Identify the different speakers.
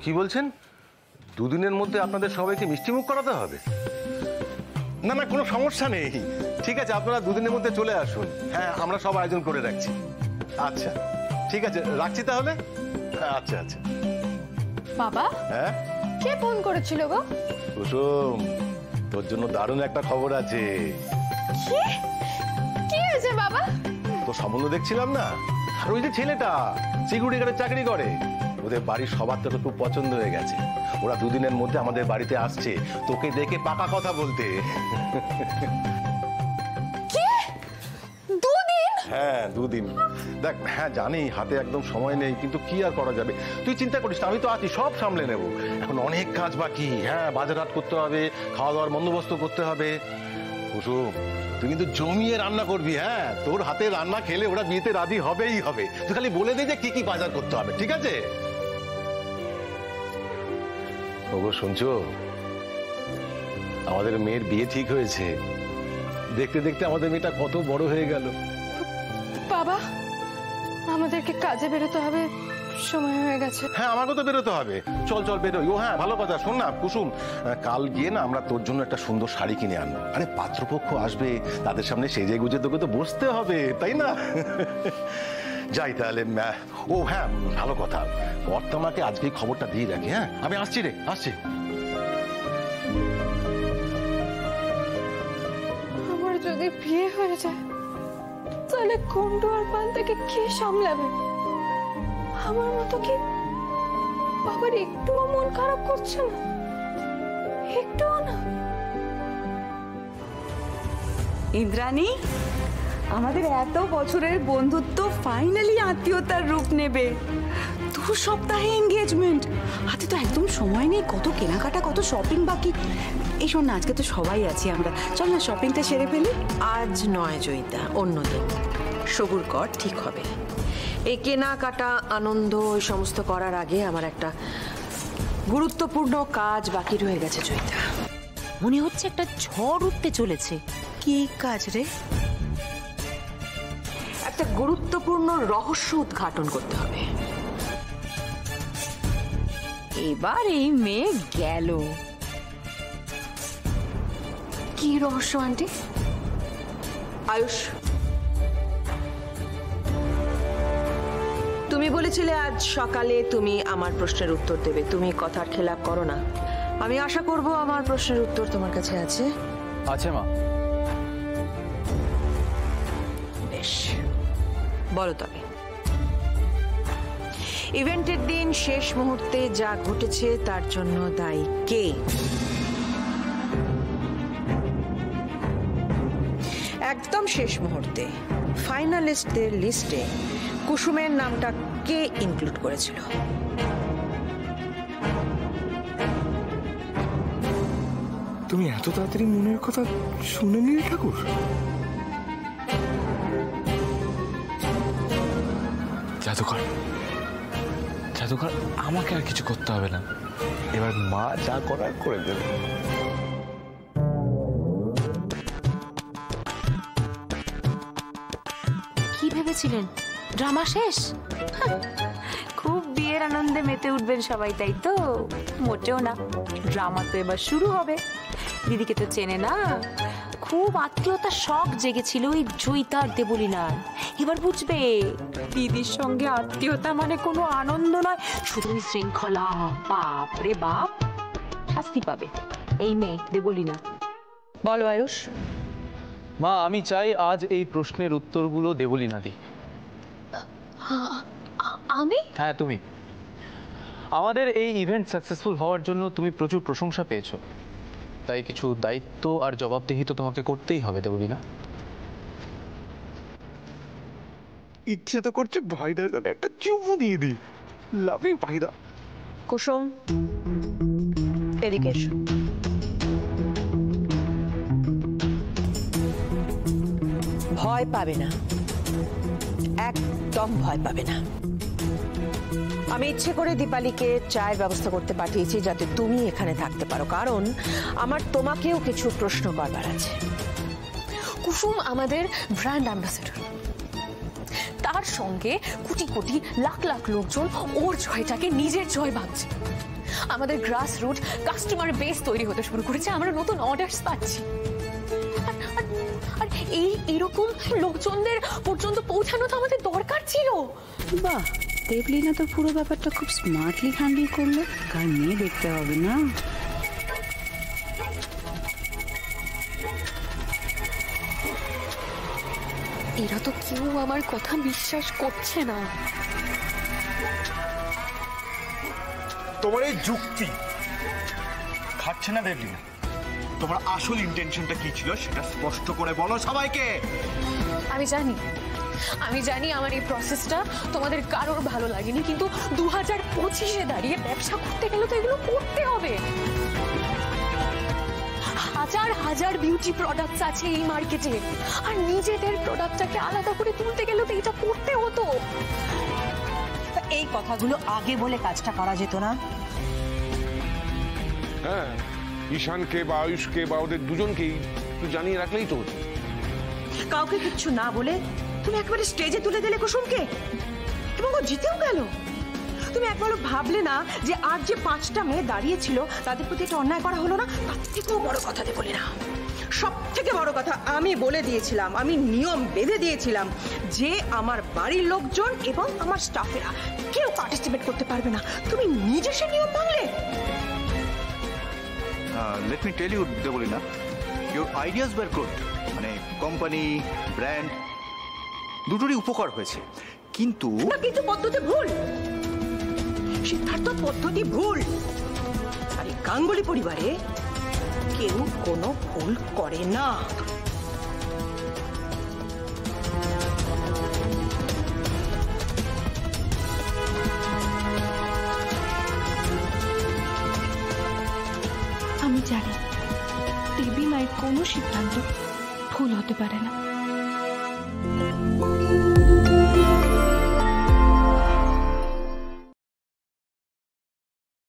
Speaker 1: কি বলছেন? দুদিনের মধ্যে আপনাদের সবাইকে মিষ্টিমুখ করাতে হবে? না না, কোনো সমস্যা নেই। ঠিক আছে, আপনারা দুদিনের মধ্যে চলে আসুন। হ্যাঁ, আমরা সব আয়োজন করে রাখছি। আচ্ছা ঠিক আছে, রাখছি তাহলে। আচ্ছা আচ্ছা।
Speaker 2: বাবা,
Speaker 1: হ্যাঁ
Speaker 2: কে ফোন করেছিল গো?
Speaker 1: কুসুম, তোর জন্য দারুণ একটা খবর আছে।
Speaker 2: কি হয়েছে বাবা?
Speaker 1: তোর সম্বন্ধ দেখছিলাম না, আর ওই যে ছেলেটা সিকিউরিটি গার্ডের চাকরি করে, ওদের বাড়ির সবার তো খুব পছন্দ হয়ে গেছে। ওরা দুদিনের মধ্যে আমাদের বাড়িতে আসছে তোকে দেখে পাকা কথা বলতে। হ্যাঁ, 2 দিন। দেখ, হ্যাঁ জানি হাতে একদম সময় নেই, কিন্তু কি আর করা যাবে। তুই চিন্তা করিস না, আমি তো আছি, সব সামলে নেব। এখন অনেক কাজ বাকি। হ্যাঁ, বাজার হাট করতে হবে, খাওয়া দাওয়ার বন্দোবস্ত করতে হবে। কুসুম, তুই কিন্তু জমিয়ে রান্না করবি। হ্যাঁ, তোর হাতে রান্না খেলে ওরা বিয়েতে রাজি হবেই হবে। তুই খালি বলে দে যে কি কি বাজার করতে হবে, ঠিক আছে? ওগো শুনছো, আমাদের মেয়ের বিয়ে ঠিক হয়েছে। দেখতে দেখতে আমাদের মেয়েটা কত বড় হয়ে গেল।
Speaker 2: বাবা, আমাদেরকে কাজে বেরোতে হবে, সময় হয়ে গেছে।
Speaker 1: হ্যাঁ, আমাকে তো বেরোতে হবে। চল চল বেরোই। ও হ্যাঁ, ভালো কথা। শোন না কুসুম, কাল গিয়ে না আমরা তোর জন্য একটা সুন্দর শাড়ি কিনে আনবো। আরে পাত্রপক্ষ আসবে, তাদের সামনে সেজে গুজে তোকে তো বসতে হবে, তাই না? যাই তাহলে। ও হ্যাঁ, ভালো কথা, বর্তমাকে আজকে খবরটা দিয়ে রাখি। হ্যাঁ, আমি আসছি রে, আসছি।
Speaker 2: আমার যদি বিয়ে হয়ে যায় তাহলে কুন্ডু আর পান্তাকে কে সামলাবে? আমার মতো কি বাবার একটুও মন খারাপ করছে না? একটুও না?
Speaker 3: ইন্দ্রাণী, আমাদের এত বছরের বন্ধুত্ব ফাইনালি আত্মীয়তার রূপ নেবে। 2 সপ্তাহে এনগেজমেন্ট, হাতে তো একদম সময় নেই। কত কেনাকাটা, কত শপিং বাকি। এই শোন না, আজকে তো সবাই আছি আমরা, চল না শপিংটা সেরে ফেলি।
Speaker 4: আজ নয় জয়িতা, অন্যদিন সবুর কর, ঠিক হবে। এই কেনাকাটা আনন্দ ওই সমস্ত করার আগে আমার একটা গুরুত্বপূর্ণ কাজ বাকি রয়ে গেছে জয়িতা।
Speaker 5: মনে হচ্ছে একটা ঝড় উঠতে চলেছে।
Speaker 4: কি কাজ রে? একটা গুরুত্বপূর্ণ রহস্য উদ্ঘাটন করতে হবে।
Speaker 5: এবার এই মেয়ে গেল।
Speaker 4: কি রহস্য আন্টি? আয়ুষ, তুমি বলেছিলে আজ সকালে তুমি আমার প্রশ্নের উত্তর দেবে। তুমি কথার খেলাপ করো না। আমি আশা করব আমার প্রশ্নের উত্তর তোমার কাছে আছে।
Speaker 6: আছে মা।
Speaker 4: বেশ, বলো তবে ইভেন্টের দিন শেষ মুহূর্তে যা ঘটেছে তার জন্য দায়ী কে? একদম শেষ মুহূর্তে ফাইনালিস্টদের লিস্টে কুসুমের নামটা কে ইনক্লুড করেছিল?
Speaker 7: তুমি এত তাড়াতাড়ি মনের কথা শুনে নিলে ঠাকুর?
Speaker 6: জাদুকর, জাদুকর, আমাকে আর কিছু করতে হবে না। এবার মা যা করার করে দেবে।
Speaker 5: কি ভেবেছিলেন ড্রামা শেষ? খুব বিয়ের আনন্দে মেতে উঠবেন সবাই, তাই তো? মোটেও না, ড্রামা তো এবার শুরু হবে। দিদিকে তো চেনে না, খুব আত্মীয়তার শখ জেগেছিল ওই জয়িতা আর দেবলীনার। এবার বুঝবে দিদির সঙ্গে আত্মীয়তা মানে কোনো আনন্দ নয়, শুধু শৃঙ্খলা। বাপ রে বাপ, শাস্তি পাবে এই মেয়ে দেবলীনা।
Speaker 4: বলো আয়ুষ।
Speaker 6: মা, আমি চাই আজ এই প্রশ্নের উত্তরগুলো দেবলীনা দি।
Speaker 5: আমি?
Speaker 6: হ্যাঁ, তুমি। আমাদের এই ইভেন্ট সাকসেসফুল হওয়ার জন্য তুমি প্রচুর প্রশংসা পেয়েছো, তাই কিছু দায়িত্ব আর জবাবদিহি তো তোমাকে করতেই হবে দেবলীনা।
Speaker 7: ইচ্ছে তো করছে ভাইদার কাছে একটা চুমু দিয়ে দিই। Love you ভাইদা।
Speaker 4: কুসুম, এদিকে এসো। ভয় পাবে না, একদম ভয় পাবে না। আমি ইচ্ছে করে দীপালিকে চায়ের ব্যবস্থা করতে পাঠিয়েছি যাতে তুমি এখানে থাকতে পারো, কারণ আমার তোমাকেও কিছু প্রশ্ন করবার আছে।
Speaker 2: কুসুম আমাদের ব্র্যান্ড অ্যাম্বাসেডর, তার সঙ্গে কোটি কোটি লাখ লাখ লোকজন ওর জয়টাকে নিজের জয় ভাবছে। আমাদের গ্রাস রুট কাস্টমার বেস তৈরি হতে শুরু করেছে, আমরা নতুন অর্ডারস পাচ্ছি। আর এইরকম লোকজনদের পর্যন্ত পৌঁছানো তো আমাদের দরকার ছিল।
Speaker 3: বাহ, দেবলীনা তো পুরো ব্যাপারটা খুব স্মার্টলি হ্যান্ডেল করলো। কার মেয়ে দেখতে হবে না?
Speaker 2: এরা তো কেউ আমার কথা বিশ্বাস করছে না।
Speaker 7: তোমার এই যুক্তি খাচ্ছে না দেবলীনা। তোমার আসল ইন্টেনশনটা কি ছিল সেটা স্পষ্ট করে বলো সবাইকে।
Speaker 2: আমি জানি আমার এই প্রসেসটা তোমাদের কারোর ভালো লাগেনি, কিন্তু 2025-এ দাঁড়িয়ে ব্যবসা করতে গেলে তো এগুলো করতে হবে। হাজার হাজার বিউটি প্রোডাক্টস আছে এই মার্কেটে, আর নিজেদের প্রোডাক্টটাকে আলাদা করে তুলতে গেলে তো এটা করতে হতো।
Speaker 8: এই কথাগুলো আগে বলে কাজটা করা যেত না?
Speaker 9: হ্যাঁ, ঈশানকে বা আয়ুষকে বা ওদের দুজনকেই একটু জানিয়ে রাখলেই তো হতো।
Speaker 8: কাউকে কিচ্ছু না বলে তুমি একবারে স্টেজে তুলে দিলে কুসুমকে, এবং ও জিতেও গেল। তুমি একবারও ভাবলে না যে আর যে 5টা মেয়ে দাঁড়িয়ে ছিল তাদের প্রতি একটা অন্যায় করা হলো না? তার থেকেও বড় কথা বলি না, সব থেকে বড় কথা আমি বলে দিয়েছিলাম, আমি নিয়ম বেঁধে দিয়েছিলাম যে আমার বাড়ির লোকজন এবং আমার স্টাফেরা কেউ পার্টিসিপেট করতে পারবে না। তুমি নিজে সে নিয়ম ভাঙলে।
Speaker 10: Let me tell you Debolina, your ideas were good. মানে কোম্পানি, ব্র্যান্ড দুটোরই উপকার হয়েছে, কিন্তু
Speaker 8: পদ্ধতি ভুল, সিদ্ধার্থ পদ্ধতি ভুল। আর এই গাঙ্গুলি পরিবারে কেউ কোনো ভুল করে না।
Speaker 2: আমি জানি দেবী মায়ের কোনো সিদ্ধান্ত ভুল হতে পারে না।